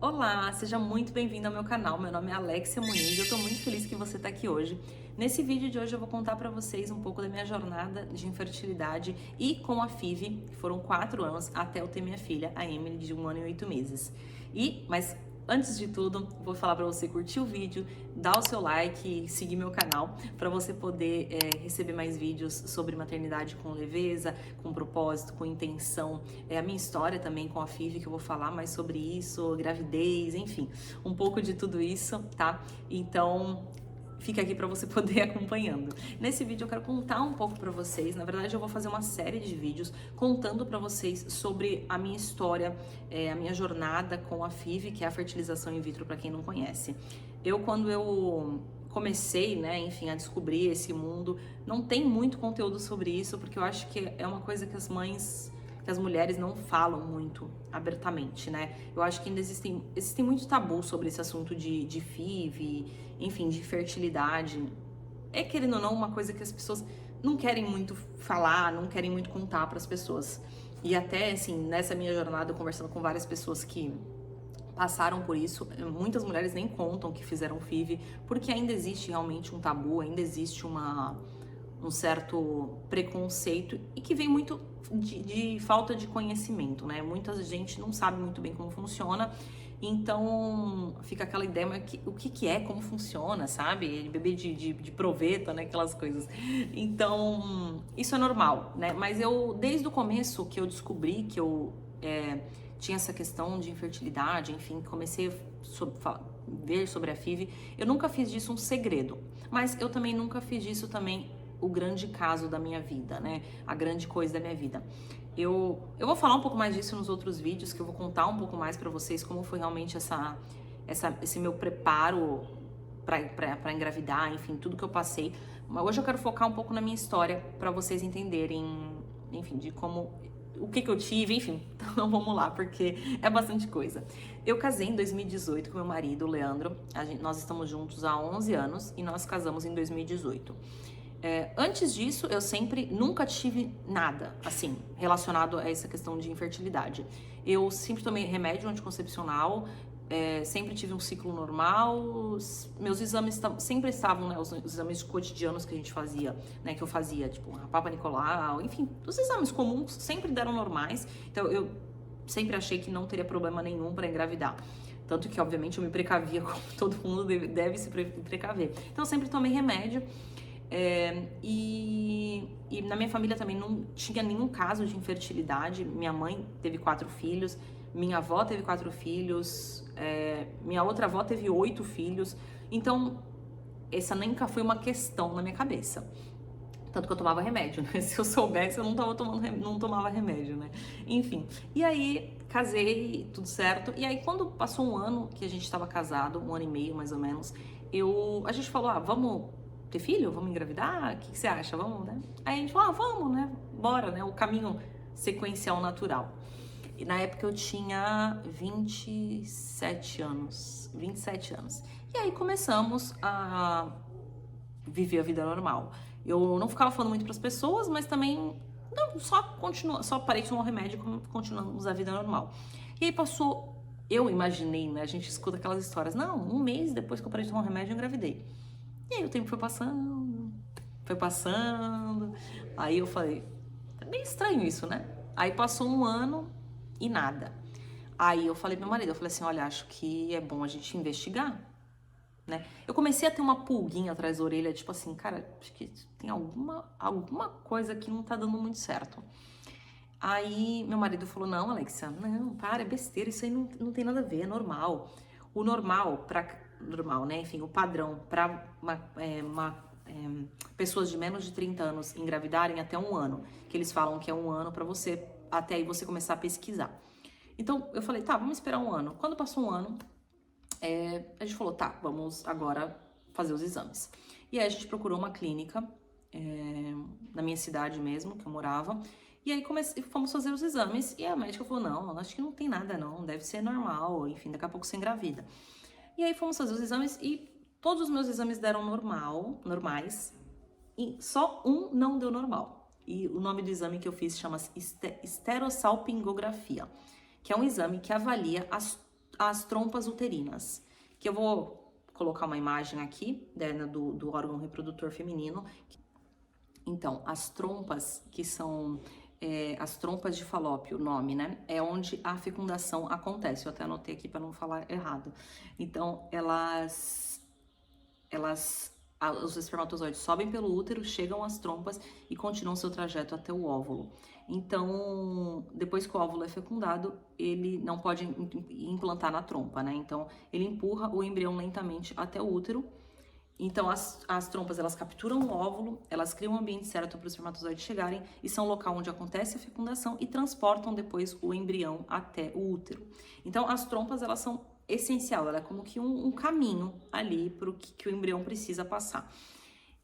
Olá, seja muito bem-vindo ao meu canal. Meu nome é Alexia Muniz e eu tô muito feliz que você tá aqui hoje. Nesse vídeo de hoje eu vou contar pra vocês um pouco da minha jornada de infertilidade e com a FIV, que foram 4 anos até eu ter minha filha, a Emily, de 1 ano e 8 meses. Mas antes de tudo, vou falar pra você curtir o vídeo, dar o seu like e seguir meu canal pra você poder receber mais vídeos sobre maternidade com leveza, com propósito, com intenção. A minha história também com a FIV, que eu vou falar mais sobre isso, gravidez, enfim, um pouco de tudo isso, tá? Então, fica aqui para você poder ir acompanhando. Nesse vídeo eu quero contar um pouco para vocês, na verdade eu vou fazer uma série de vídeos contando para vocês sobre a minha história, a minha jornada com a FIV, que é a fertilização in vitro para quem não conhece. Quando eu comecei, né, enfim, a descobrir esse mundo, não tem muito conteúdo sobre isso, porque eu acho que é uma coisa que as mulheres não falam muito abertamente, né? Eu acho que ainda existem muito tabu sobre esse assunto de FIV, enfim, de fertilidade. Querendo ou não, uma coisa que as pessoas não querem muito falar, não querem muito contar para as pessoas. E até, assim, nessa minha jornada, conversando com várias pessoas que passaram por isso, muitas mulheres nem contam que fizeram FIV, porque ainda existe realmente um tabu, ainda existe um certo preconceito e que vem muito de falta de conhecimento, né? Muita gente não sabe muito bem como funciona, então fica aquela ideia, mas o que é, como funciona, sabe? Bebê de proveta, né? Aquelas coisas. Então, isso é normal, né? Mas desde o começo que eu descobri que eu tinha essa questão de infertilidade, enfim, comecei a ver sobre a FIV, eu nunca fiz disso um segredo, mas eu também nunca fiz disso também o grande caso da minha vida, né? A grande coisa da minha vida. Eu vou falar um pouco mais disso nos outros vídeos, que eu vou contar um pouco mais pra vocês como foi realmente esse meu preparo pra engravidar, enfim, tudo que eu passei. Mas hoje eu quero focar um pouco na minha história pra vocês entenderem, enfim, de como o que eu tive, enfim, então vamos lá, porque é bastante coisa. Eu casei em 2018 com meu marido, o Leandro. Nós estamos juntos há 11 anos e nós casamos em 2018. Antes disso, eu nunca tive nada, assim, relacionado a essa questão de infertilidade. Eu sempre tomei remédio anticoncepcional, sempre tive um ciclo normal, meus exames sempre estavam, né, os exames cotidianos que a gente fazia, né, que eu fazia, tipo, a Papa Nicolau, enfim, os exames comuns sempre deram normais, então eu sempre achei que não teria problema nenhum para engravidar. Tanto que, obviamente, eu me precavia, como todo mundo deve se precaver. Então, eu sempre tomei remédio. E na minha família também não tinha nenhum caso de infertilidade. Minha mãe teve 4 filhos, minha avó teve 4 filhos, minha outra avó teve 8 filhos. Então, essa nunca foi uma questão na minha cabeça. Tanto que eu tomava remédio, né? Se eu soubesse, eu não tomava remédio, né? Enfim. E aí, casei, tudo certo. E aí, quando passou um ano que a gente estava casado, 1 ano e meio mais ou menos, a gente falou, vamos ter filho? Vamos engravidar? O que você acha? Vamos, né? Aí a gente falou, vamos, né? Bora, né? O caminho sequencial natural. E na época eu tinha 27 anos. 27 anos. E aí começamos a viver a vida normal. Eu não ficava falando muito para as pessoas, mas também só parei de tomar o remédio e continuamos a vida normal. E aí passou, eu imaginei, né? A gente escuta aquelas histórias. Não, 1 mês depois que eu parei de tomar o remédio, eu engravidei. E aí o tempo foi passando. Aí eu falei, é meio estranho isso, né? Aí passou 1 ano e nada. Aí eu falei pro meu marido, eu falei assim, olha, acho que é bom a gente investigar, né? Eu comecei a ter uma pulguinha atrás da orelha, tipo assim, cara, acho que tem alguma coisa que não tá dando muito certo. Aí meu marido falou, não, Alexia, não, para, é besteira, isso aí não tem nada a ver, é normal. O normal, né? Enfim, o padrão para pessoas de menos de 30 anos engravidarem até 1 ano, que eles falam que é 1 ano para você, até aí você começar a pesquisar. Então eu falei, tá, vamos esperar 1 ano. Quando passou 1 ano, a gente falou, tá, vamos agora fazer os exames. E aí a gente procurou uma clínica na minha cidade mesmo, que eu morava. E aí fomos fazer os exames e a médica falou, não, acho que não tem nada não, deve ser normal, enfim, daqui a pouco você engravida. E aí fomos fazer os exames e todos os meus exames deram normais, e só um não deu normal. E o nome do exame que eu fiz chama-se esterossalpingografia, que é um exame que avalia as trompas uterinas, que eu vou colocar uma imagem aqui, né, do órgão reprodutor feminino. Então, as trompas, que são as trompas de Falópio, o nome, né? É onde a fecundação acontece. Eu até anotei aqui para não falar errado. Então, os espermatozoides sobem pelo útero, chegam às trompas e continuam seu trajeto até o óvulo. Então, depois que o óvulo é fecundado, ele não pode implantar na trompa, né? Então, ele empurra o embrião lentamente até o útero. Então, as trompas, elas capturam o óvulo, elas criam um ambiente certo para os espermatozoides chegarem e são o local onde acontece a fecundação e transportam depois o embrião até o útero. Então, as trompas, elas são essencial, ela é como que um caminho ali para o que o embrião precisa passar.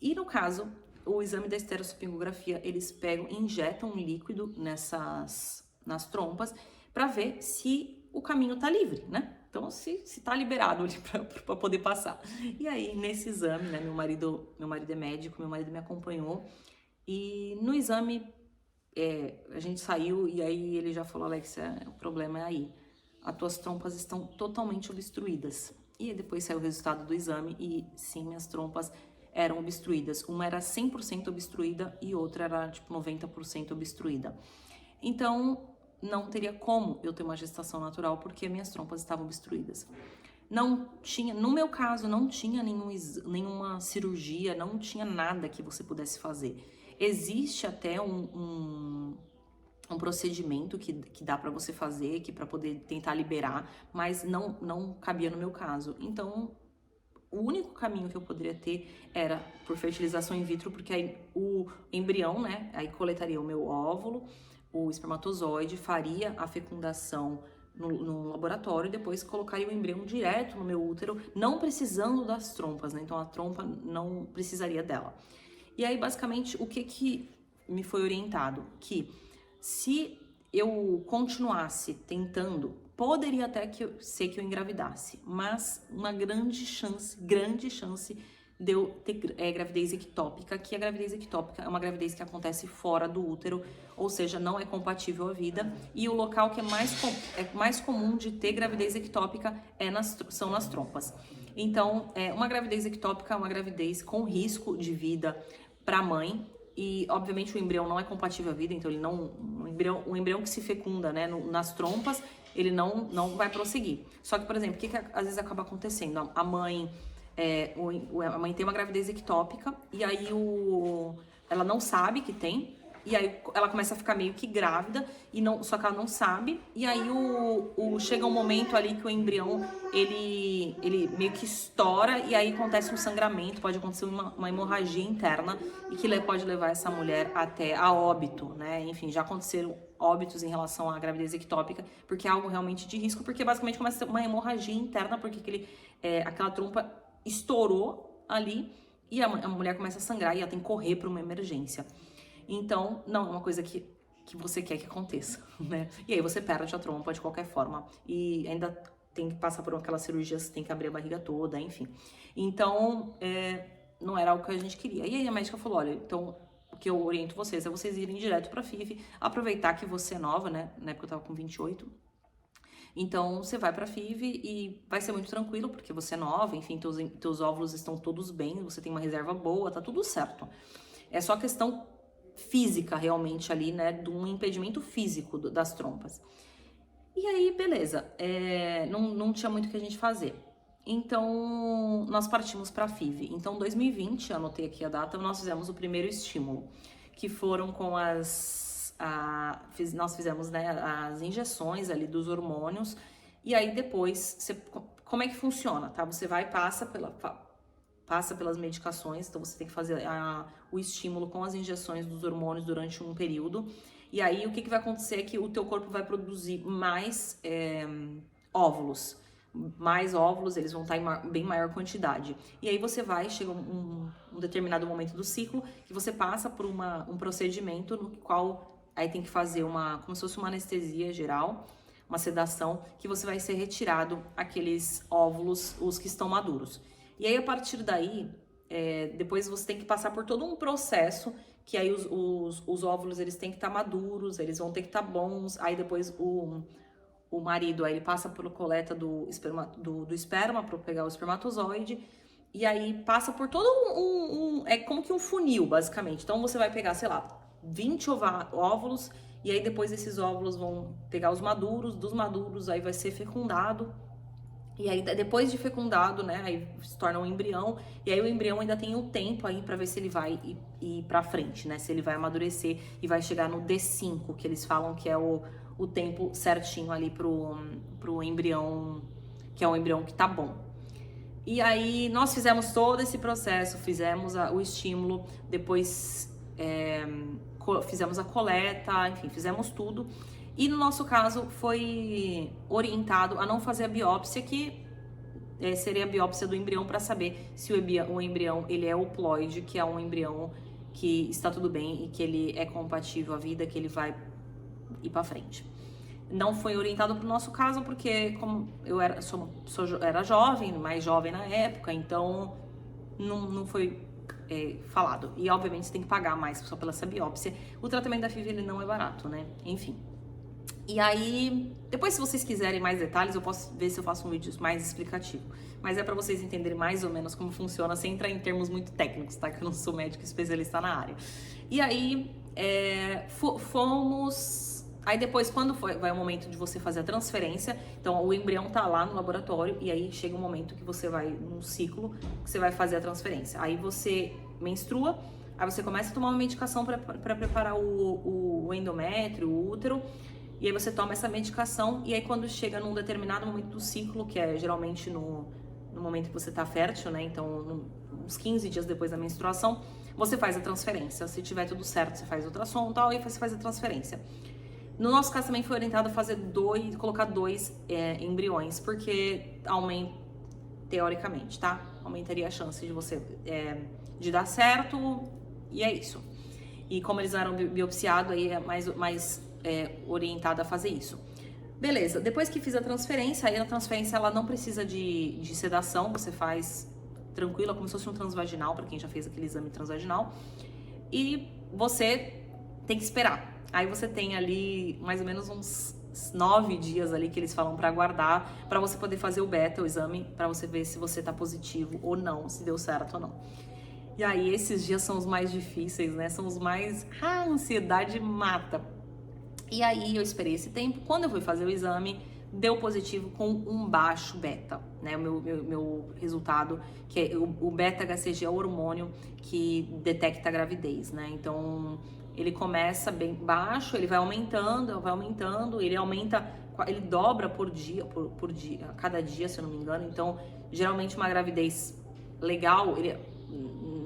E no caso, o exame da estereossepingografia, eles pegam e injetam um líquido nas trompas para ver se o caminho tá livre, né? Então, se tá liberado ali para poder passar. E aí, nesse exame, né, meu marido é médico, meu marido me acompanhou. E no exame, a gente saiu e aí ele já falou, Alexia, o problema é aí. As tuas trompas estão totalmente obstruídas. E depois saiu o resultado do exame e sim, minhas trompas eram obstruídas. Uma era 100% obstruída e outra era tipo 90% obstruída. Então, não teria como eu ter uma gestação natural porque minhas trompas estavam obstruídas. Não tinha, no meu caso, não tinha nenhuma cirurgia, não tinha nada que você pudesse fazer. Existe até um procedimento que dá para você fazer, que para poder tentar liberar, mas não cabia no meu caso. Então, o único caminho que eu poderia ter era por fertilização in vitro, porque aí o embrião, né, aí coletaria o meu óvulo, o espermatozoide, faria a fecundação no laboratório e depois colocaria o embrião direto no meu útero, não precisando das trompas, né? Então a trompa não precisaria dela. E aí, basicamente, o que me foi orientado? Que se eu continuasse tentando, poderia até ser que eu engravidasse, mas uma grande chance de eu ter gravidez ectópica, que a gravidez ectópica é uma gravidez que acontece fora do útero, ou seja, não é compatível à vida, e o local que é mais comum de ter gravidez ectópica são nas trompas. Então, uma gravidez ectópica é uma gravidez com risco de vida para a mãe, e obviamente o embrião não é compatível à vida, então ele não, o embrião que se fecunda, né, nas trompas, ele não vai prosseguir. Só que, por exemplo, o que às vezes acaba acontecendo? A mãe tem uma gravidez ectópica e aí ela não sabe que tem, e aí ela começa a ficar meio que grávida, só que ela não sabe, e aí chega um momento ali que o embrião, ele meio que estoura, e aí acontece um sangramento, pode acontecer uma hemorragia interna, e que pode levar essa mulher até a óbito, né? Enfim, já aconteceram óbitos em relação à gravidez ectópica, porque é algo realmente de risco, porque basicamente começa a ter uma hemorragia interna, porque aquela trompa estourou ali, e a mulher começa a sangrar, e ela tem que correr para uma emergência. Então, não é uma coisa que você quer que aconteça, né? E aí você perde a trompa de qualquer forma. E ainda tem que passar por aquelas cirurgias, tem que abrir a barriga toda, enfim. Então, não era algo que a gente queria. E aí a médica falou, olha, então, o que eu oriento vocês é vocês irem direto pra FIV, aproveitar que você é nova, né? Na época eu tava com 28. Então, você vai pra FIV e vai ser muito tranquilo, porque você é nova, enfim, teus óvulos estão todos bem, você tem uma reserva boa, tá tudo certo. É só questão física realmente ali, né, de um impedimento físico das trompas. E aí, beleza, não tinha muito o que a gente fazer. Então, nós partimos para a FIV. Então, 2020, anotei aqui a data, nós fizemos o primeiro estímulo, que foram com nós fizemos, né, as injeções ali dos hormônios, e aí depois, como é que funciona, tá? Você passa pelas medicações, então você tem que fazer o estímulo com as injeções dos hormônios durante um período. E aí o que vai acontecer é que o teu corpo vai produzir mais óvulos. Mais óvulos, eles vão estar em bem maior quantidade. E aí chega um determinado momento do ciclo que você passa por um procedimento no qual aí tem que fazer como se fosse uma anestesia geral, uma sedação, que você vai ser retirado aqueles óvulos, os que estão maduros. E aí, a partir daí, depois você tem que passar por todo um processo, que aí os óvulos, eles têm que estar maduros, eles vão ter que estar bons, aí depois o marido, aí ele passa pela coleta do esperma para pegar o espermatozoide, e aí passa por todo é como que um funil, basicamente. Então você vai pegar, sei lá, 20 óvulos, e aí depois esses óvulos vão pegar os maduros, dos maduros aí vai ser fecundado, e aí depois de fecundado, né, aí se torna um embrião, e aí o embrião ainda tem um tempo aí para ver se ele vai ir para frente, né, se ele vai amadurecer e vai chegar no D5, que eles falam que é o tempo certinho ali pro embrião, que é um embrião que tá bom. E aí nós fizemos todo esse processo, fizemos o estímulo, depois fizemos a coleta, enfim, fizemos tudo. E no nosso caso foi orientado a não fazer a biópsia, que seria a biópsia do embrião para saber se o embrião ele é haploide, que é um embrião que está tudo bem e que ele é compatível à vida, que ele vai ir para frente. Não foi orientado para o nosso caso, porque como eu era jovem, mais jovem na época, então não foi falado. E obviamente você tem que pagar mais só pela essa biópsia. O tratamento da FIV ele não é barato, né? Enfim. E aí, depois se vocês quiserem mais detalhes, eu posso ver se eu faço um vídeo mais explicativo. Mas é para vocês entenderem mais ou menos como funciona, sem entrar em termos muito técnicos, tá? Que eu não sou médico especialista na área. E aí, fomos... Aí depois, quando vai o momento de você fazer a transferência, então o embrião tá lá no laboratório e aí chega um momento que você vai num ciclo que você vai fazer a transferência. Aí você menstrua, aí você começa a tomar uma medicação para preparar o endométrio, o útero, e aí você toma essa medicação e aí quando chega num determinado momento do ciclo, que é geralmente no momento que você tá fértil, né? Então, uns 15 dias depois da menstruação, você faz a transferência. Se tiver tudo certo, você faz ultrassom e tal, e você faz a transferência. No nosso caso também foi orientado a fazer colocar dois embriões, porque teoricamente, tá? Aumentaria a chance de você de dar certo, e é isso. E como eles eram biopsiados, aí é mais orientado a fazer isso. Beleza, depois que fiz a transferência, aí a transferência ela não precisa de sedação, você faz tranquila, como se fosse um transvaginal, para quem já fez aquele exame transvaginal. E você tem que esperar. Aí você tem ali mais ou menos uns 9 dias ali que eles falam para aguardar, para você poder fazer o beta, o exame, para você ver se você tá positivo ou não, se deu certo ou não. E aí esses dias são os mais difíceis, né? São os mais... a ansiedade mata. E aí eu esperei esse tempo. Quando eu fui fazer o exame, deu positivo com um baixo beta, né? O meu resultado, que é o beta-HCG, é o hormônio que detecta a gravidez, né? Então ele começa bem baixo, ele vai aumentando, ele aumenta, ele dobra por dia, a cada dia, se eu não me engano. Então, geralmente uma gravidez legal,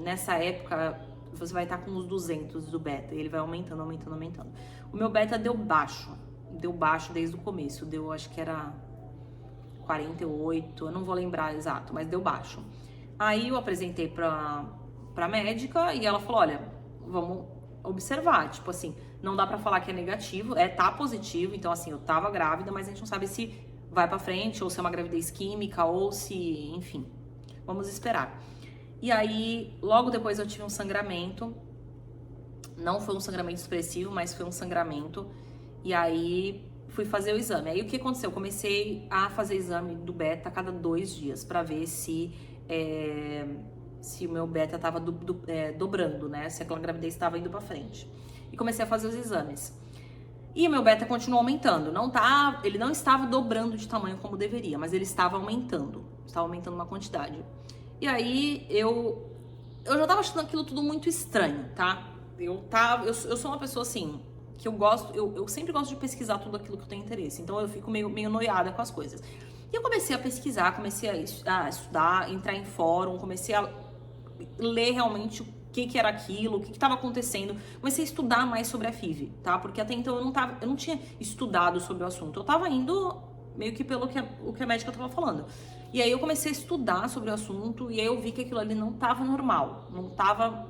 nessa época, você vai estar com uns 200 do beta, e ele vai aumentando. O meu beta deu baixo desde o começo, acho que era 48, eu não vou lembrar exato, mas deu baixo. Aí eu apresentei pra médica e ela falou, olha, vamos observar, tipo assim, não dá pra falar que é negativo, tá positivo, então assim, eu tava grávida, mas a gente não sabe se vai pra frente, ou se é uma gravidez química, ou se, enfim, vamos esperar. E aí, logo depois eu tive um sangramento, não foi um sangramento expressivo, mas foi um sangramento, e aí fui fazer o exame. Aí o que aconteceu? Eu comecei a fazer exame do beta a cada 2 dias, pra ver se o meu beta tava dobrando, né? Se aquela gravidez estava indo pra frente. E comecei a fazer os exames. E o meu beta continuou aumentando. Ele não estava dobrando de tamanho como deveria, mas ele estava aumentando. Estava aumentando uma quantidade. E aí eu já tava achando aquilo tudo muito estranho, tá? Eu sou uma pessoa assim, que eu sempre gosto de pesquisar tudo aquilo que eu tenho interesse. Então eu fico meio noiada com as coisas. E eu comecei a pesquisar, comecei a estudar, entrar em fórum, comecei a ler realmente o que era aquilo, o que estava acontecendo. Comecei a estudar mais sobre a FIV, tá? Porque até então eu não tinha estudado sobre o assunto. Eu tava indo meio que pelo que a médica tava falando. E aí eu comecei a estudar sobre o assunto e aí eu vi que aquilo ali não tava normal, não tava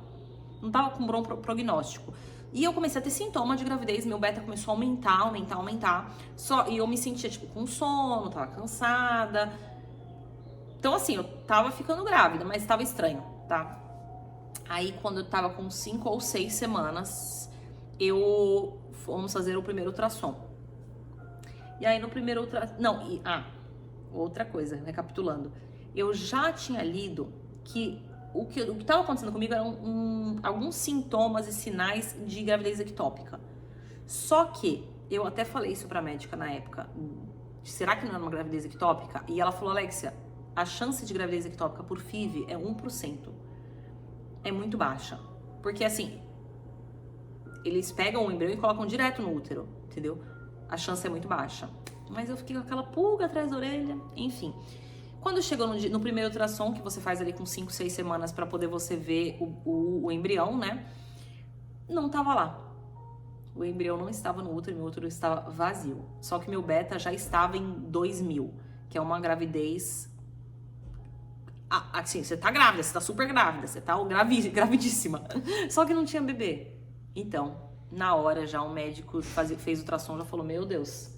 com bom prognóstico. E eu comecei a ter sintoma de gravidez, meu beta começou a aumentar. E eu me sentia, tipo, com sono, tava cansada. Então, assim, eu tava ficando grávida, mas tava estranho, tá? Aí, quando eu tava com 5 ou 6 semanas, fomos fazer o primeiro ultrassom. E aí no primeiro ultrassom... Não, outra coisa, recapitulando. Eu já tinha lido que o que estava acontecendo comigo eram alguns sintomas e sinais de gravidez ectópica. Só que eu até falei isso pra médica na época. Será que não era uma gravidez ectópica? E ela falou, Alexia, a chance de gravidez ectópica por FIV é 1%. É muito baixa. Porque assim, eles pegam o embrião e colocam direto no útero, entendeu? A chance é muito baixa. Mas eu fiquei com aquela pulga atrás da orelha, enfim. Quando chegou no primeiro ultrassom, que você faz ali com 5, 6 semanas pra poder você ver o embrião, né? Não tava lá. O embrião não estava no útero, meu útero estava vazio. Só que meu beta já estava em 2000, que é uma gravidez... assim, você tá grávida, você tá super grávida, você tá gravidíssima. Só que não tinha bebê. Então, na hora já o médico fez o ultrassom, já falou, meu Deus,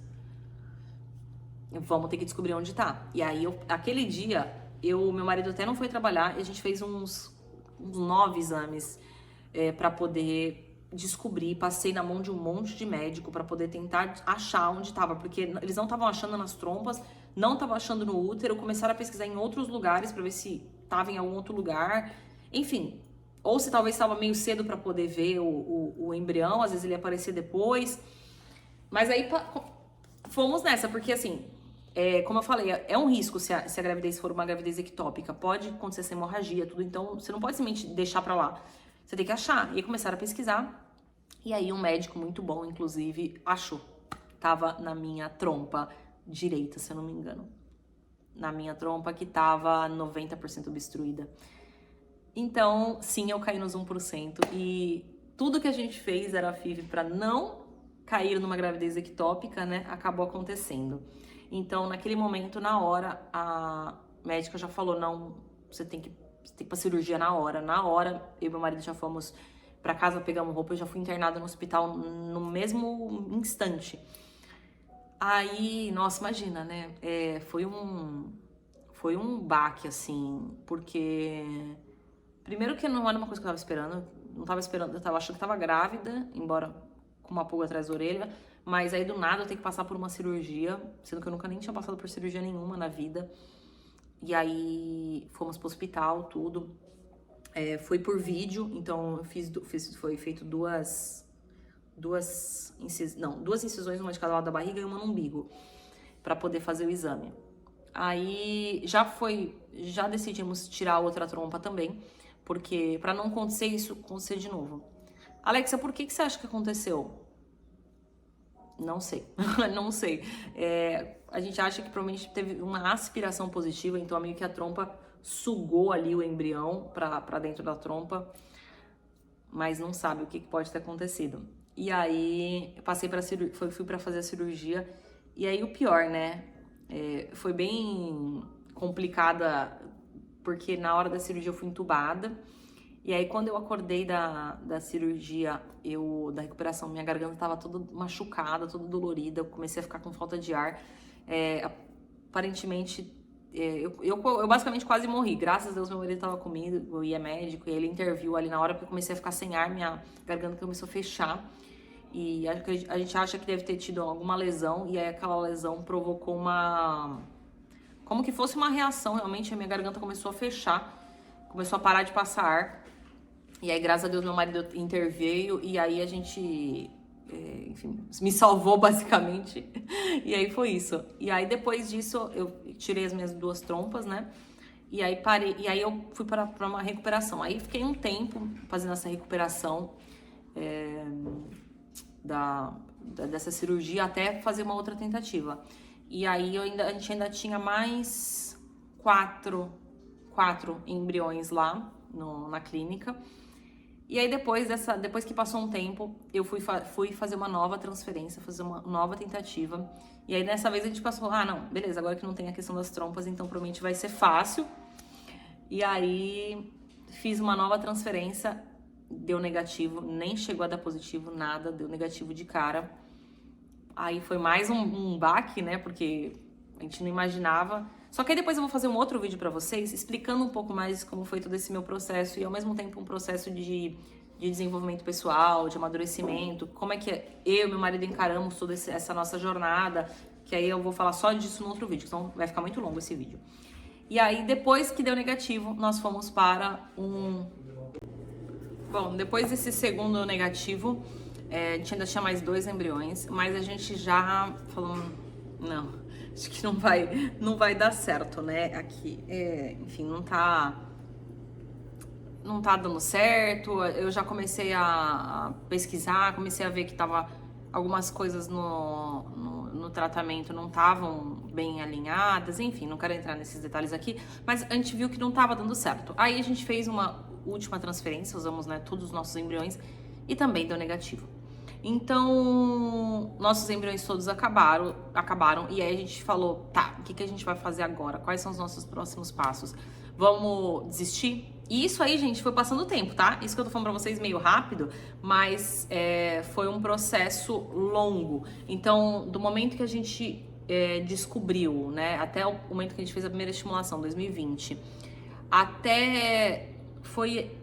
vamos ter que descobrir onde tá. E aí, aquele dia, meu marido até não foi trabalhar, e a gente fez uns 9 exames pra poder descobrir, passei na mão de um monte de médico pra poder tentar achar onde tava, porque eles não estavam achando nas trompas, não estavam achando no útero, começaram a pesquisar em outros lugares pra ver se tava em algum outro lugar, enfim, ou se talvez estava meio cedo pra poder ver o embrião, às vezes ele ia aparecer depois, mas aí fomos nessa, porque assim, como eu falei, é um risco se a gravidez for uma gravidez ectópica, pode acontecer essa hemorragia, tudo, então você não pode simplesmente deixar pra lá, você tem que achar. E aí começaram a pesquisar, e aí um médico muito bom, inclusive, achou. Tava na minha trompa direita, se eu não me engano. Na minha trompa que tava 90% obstruída. Então, sim, eu caí nos 1%. E tudo que a gente fez era FIV pra não cair numa gravidez ectópica, né? Acabou acontecendo. Então, naquele momento, na hora, a médica já falou, não, você tem que ir pra cirurgia na hora. Na hora, eu e meu marido já fomos pra casa, pegamos roupa, eu já fui internada no hospital no mesmo instante. Aí, nossa, imagina, né? Foi um baque, assim, porque... Primeiro que não era uma coisa que eu tava esperando. Não tava esperando, eu tava achando que tava grávida, embora com uma pulga atrás da orelha. Mas aí, do nada, eu tenho que passar por uma cirurgia, sendo que eu nunca nem tinha passado por cirurgia nenhuma na vida. E aí, fomos pro hospital, tudo. Foi por vídeo, então foi feito duas incisões, uma de cada lado da barriga e uma no umbigo, pra poder fazer o exame. Aí já decidimos tirar a outra trompa também, porque pra não acontecer isso, acontecer de novo. Alexia, por que você acha que aconteceu? Não sei, não sei. A gente acha que provavelmente teve uma aspiração positiva, então meio que a trompa sugou ali o embrião pra dentro da trompa, mas não sabe o que pode ter acontecido. E aí, eu passei fui pra fazer a cirurgia, e aí o pior, né? Foi bem complicada, porque na hora da cirurgia eu fui entubada, e aí quando eu acordei da cirurgia, da recuperação, minha garganta tava toda machucada, toda dolorida, eu comecei a ficar com falta de ar, aparentemente... Eu basicamente quase morri. Graças a Deus meu marido tava comigo, eu ia médico, e ele interviu ali na hora, porque eu comecei a ficar sem ar, minha garganta começou a fechar. E a gente acha que deve ter tido alguma lesão, e aí aquela lesão provocou como que fosse uma reação, realmente a minha garganta começou a fechar, começou a parar de passar ar. E aí, graças a Deus, meu marido interveio, e aí a gente... enfim, me salvou basicamente, e aí foi isso. E aí depois disso eu tirei as minhas 2 trompas, né, e aí parei, e aí eu fui para uma recuperação. Aí fiquei um tempo fazendo essa recuperação dessa cirurgia até fazer uma outra tentativa. E aí a gente ainda tinha mais 4 embriões lá na clínica. E aí depois que passou um tempo, eu fui fazer uma nova transferência, fazer uma nova tentativa. E aí dessa vez a gente passou, não, beleza, agora que não tem a questão das trompas, então provavelmente vai ser fácil. E aí fiz uma nova transferência, deu negativo, nem chegou a dar positivo, nada, deu negativo de cara. Aí foi mais um baque, né, porque a gente não imaginava. Só que aí depois eu vou fazer um outro vídeo pra vocês, explicando um pouco mais como foi todo esse meu processo e ao mesmo tempo um processo de desenvolvimento pessoal, de amadurecimento, como é que eu e meu marido encaramos toda essa nossa jornada, que aí eu vou falar só disso no outro vídeo, senão vai ficar muito longo esse vídeo. E aí, depois que deu negativo, nós fomos para um... Bom, depois desse segundo negativo, a gente ainda tinha mais 2 embriões, mas a gente já falou, não, acho que não vai dar certo, né, aqui. Enfim, não tá dando certo. Eu já comecei a pesquisar, comecei a ver que tava algumas coisas no tratamento não estavam bem alinhadas, enfim, não quero entrar nesses detalhes aqui, mas a gente viu que não estava dando certo. Aí a gente fez uma última transferência, usamos, né, todos os nossos embriões e também deu negativo. Então, nossos embriões todos acabaram, e aí a gente falou, tá, o que a gente vai fazer agora? Quais são os nossos próximos passos? Vamos desistir? E isso aí, gente, foi passando o tempo, tá? Isso que eu tô falando pra vocês meio rápido, mas foi um processo longo. Então, do momento que a gente descobriu, né, até o momento que a gente fez a primeira estimulação, 2020, até foi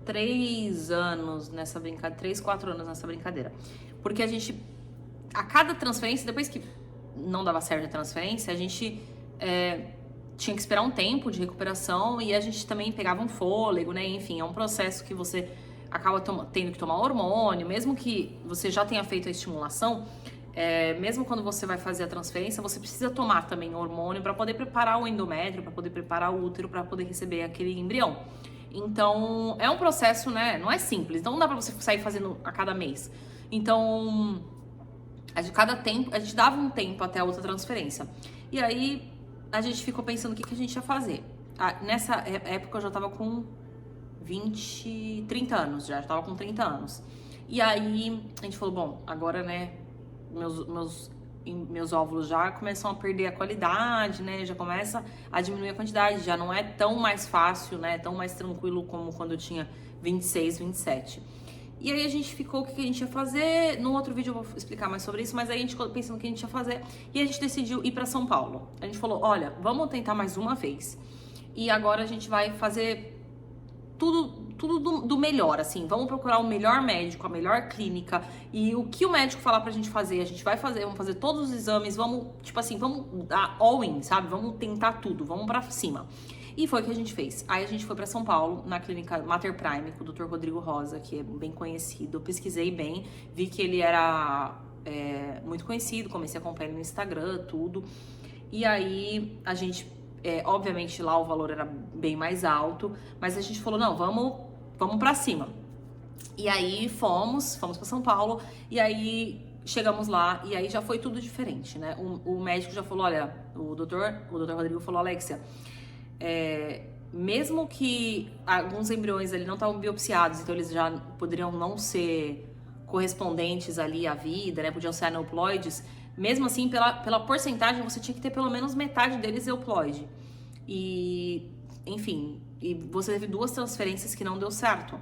3 anos nessa brincadeira, 3, 4 anos nessa brincadeira. Porque a gente, a cada transferência, depois que não dava certo a transferência, a gente tinha que esperar um tempo de recuperação e a gente também pegava um fôlego, né? Enfim, é um processo que você acaba tendo que tomar hormônio, mesmo que você já tenha feito a estimulação, mesmo quando você vai fazer a transferência, você precisa tomar também hormônio para poder preparar o endométrio, para poder preparar o útero, para poder receber aquele embrião. Então, é um processo, né? Não é simples, então não dá pra você sair fazendo a cada mês. Então, a gente dava um tempo até a outra transferência. E aí, a gente ficou pensando o que a gente ia fazer. Nessa época, eu já tava com 30 anos, já tava com 30 anos. E aí, a gente falou, bom, agora, né, meus óvulos já começam a perder a qualidade, né? Já começa a diminuir a quantidade, já não é tão mais fácil, né? Tão mais tranquilo como quando eu tinha 26, 27. E aí a gente ficou o que a gente ia fazer. No outro vídeo eu vou explicar mais sobre isso, mas aí a gente ficou pensando o que a gente ia fazer e a gente decidiu ir para São Paulo. A gente falou, olha, vamos tentar mais uma vez. E agora a gente vai fazer tudo do melhor, assim, vamos procurar o melhor médico, a melhor clínica, e o que o médico falar pra gente fazer, a gente vai fazer, vamos fazer todos os exames, vamos, tipo assim, vamos dar all in, sabe? Vamos tentar tudo, vamos pra cima. E foi o que a gente fez. Aí a gente foi pra São Paulo, na clínica Mater Prime, com o Dr. Rodrigo Rosa, que é bem conhecido. Eu pesquisei bem, vi que ele era muito conhecido, comecei a acompanhar ele no Instagram, tudo. E aí a gente, obviamente lá o valor era bem mais alto, mas a gente falou, não, vamos pra cima. E aí fomos pra São Paulo, e aí chegamos lá, e aí já foi tudo diferente, né? O médico já falou, olha, o doutor Rodrigo falou, Alexia, mesmo que alguns embriões ali não estavam biopsiados, então eles já poderiam não ser correspondentes ali à vida, né? Podiam ser aneuploides, mesmo assim, pela porcentagem, você tinha que ter pelo menos metade deles euploide. E, enfim, e você teve 2 transferências que não deu certo.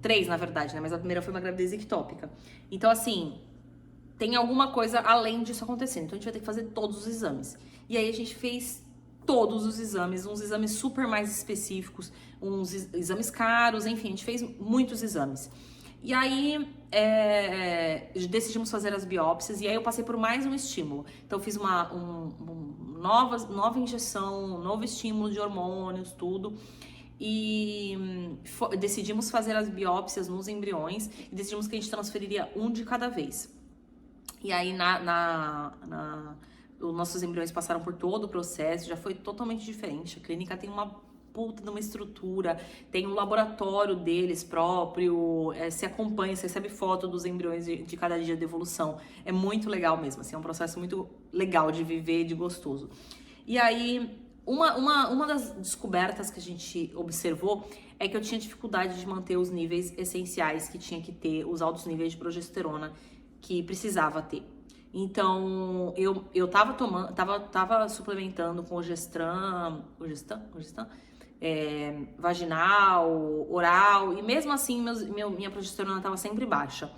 3, na verdade, né? Mas a primeira foi uma gravidez ectópica. Então, assim, tem alguma coisa além disso acontecendo. Então, a gente vai ter que fazer todos os exames. E aí, a gente fez todos os exames, uns exames super mais específicos, uns exames caros, enfim, a gente fez muitos exames. E aí, decidimos fazer as biópsias, e aí eu passei por mais um estímulo. Então, eu fiz uma nova injeção, um novo estímulo de hormônios, tudo. E decidimos fazer as biópsias nos embriões e decidimos que a gente transferiria um de cada vez. E aí, os nossos embriões passaram por todo o processo, já foi totalmente diferente. A clínica tem uma puta de uma estrutura, tem um laboratório deles próprio, se acompanha, você recebe foto dos embriões de cada dia de evolução. É muito legal mesmo, assim, é um processo muito legal de viver, de gostoso. E aí, uma das descobertas que a gente observou é que eu tinha dificuldade de manter os níveis essenciais que tinha que ter, os altos níveis de progesterona que precisava ter. Então, eu tava suplementando com Ogestran, vaginal, oral, e mesmo assim minha progesterona estava sempre baixa.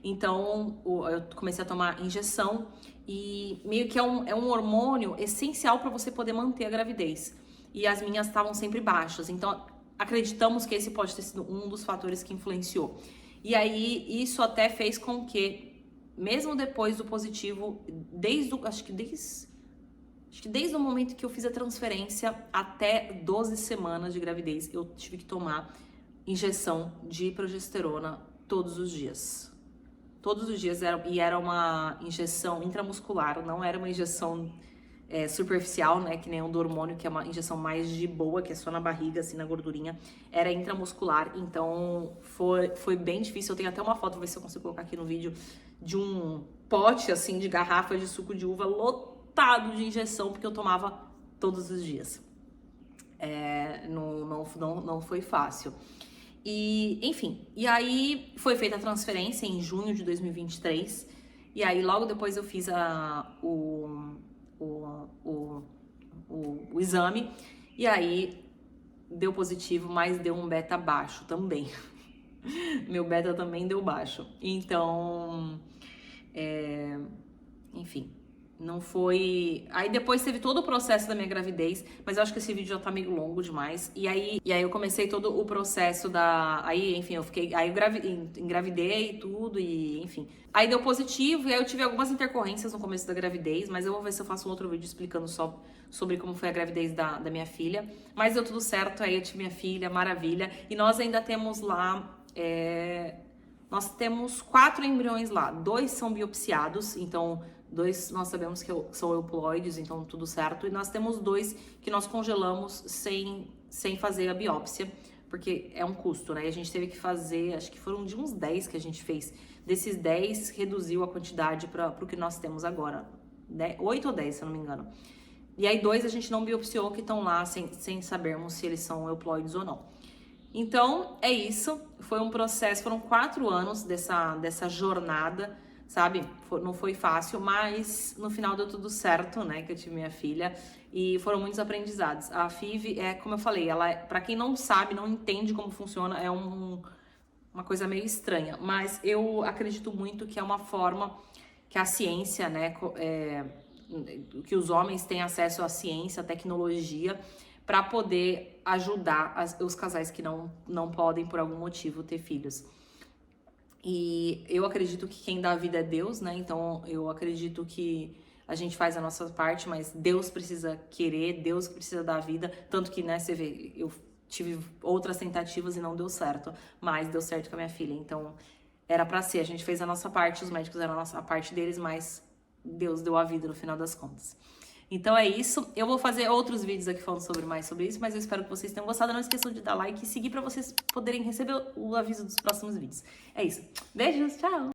Então, eu comecei a tomar injeção e meio que é um hormônio essencial para você poder manter a gravidez. E as minhas estavam sempre baixas, então acreditamos que esse pode ter sido um dos fatores que influenciou. E aí, isso até fez com que mesmo depois do positivo, acho que desde o momento que eu fiz a transferência até 12 semanas de gravidez, eu tive que tomar injeção de progesterona todos os dias. Todos os dias, era uma injeção intramuscular, não era uma injeção superficial, né, que nem o do hormônio, que é uma injeção mais de boa, que é só na barriga, assim, na gordurinha. Era intramuscular, então foi bem difícil. Eu tenho até uma foto, vou ver se eu consigo colocar aqui no vídeo, de um pote, assim, de garrafa de suco de uva lotado de injeção, porque eu tomava todos os dias. Não foi fácil. E, enfim, e aí foi feita a transferência em junho de 2023, e aí logo depois eu fiz o exame, e aí deu positivo, mas deu um beta baixo também. Meu beta também deu baixo. Então, enfim, não foi... Aí depois teve todo o processo da minha gravidez, mas eu acho que esse vídeo já tá meio longo demais. E aí eu comecei todo o processo Aí, enfim, Aí eu engravidei e tudo, e enfim. Aí deu positivo, e aí eu tive algumas intercorrências no começo da gravidez, mas eu vou ver se eu faço um outro vídeo explicando só sobre como foi a gravidez da minha filha. Mas deu tudo certo, aí eu tive minha filha, maravilha. E nós ainda temos lá... Nós temos 4 embriões lá. 2 são biopsiados, então... 2 nós sabemos que são euploides, então tudo certo. E nós temos 2 que nós congelamos sem fazer a biópsia, porque é um custo, né? E a gente teve que fazer, acho que foram de uns 10 que a gente fez. Desses 10, reduziu a quantidade para o que nós temos agora. 8 ou 10, se eu não me engano. E aí 2 a gente não biopsiou, que estão lá sem sabermos se eles são euploides ou não. Então, é isso. Foi um processo, foram 4 anos dessa jornada, sabe? Não foi fácil, mas no final deu tudo certo, né? Que eu tive minha filha e foram muitos aprendizados. A FIV como eu falei, pra quem não sabe, não entende como funciona, é uma coisa meio estranha, mas eu acredito muito que é uma forma que a ciência, né? Que os homens têm acesso à ciência, à tecnologia, para poder ajudar os casais que não podem, por algum motivo, ter filhos. E eu acredito que quem dá a vida é Deus, né? Então eu acredito que a gente faz a nossa parte, mas Deus precisa querer, Deus precisa dar a vida. Tanto que, né, você vê, eu tive outras tentativas e não deu certo, mas deu certo com a minha filha. Então era pra ser, a gente fez a nossa parte, os médicos eram a parte deles, mas Deus deu a vida no final das contas. Então é isso, eu vou fazer outros vídeos aqui falando mais sobre isso, mas eu espero que vocês tenham gostado. Não esqueçam de dar like e seguir para vocês poderem receber o aviso dos próximos vídeos. É isso, beijos, tchau!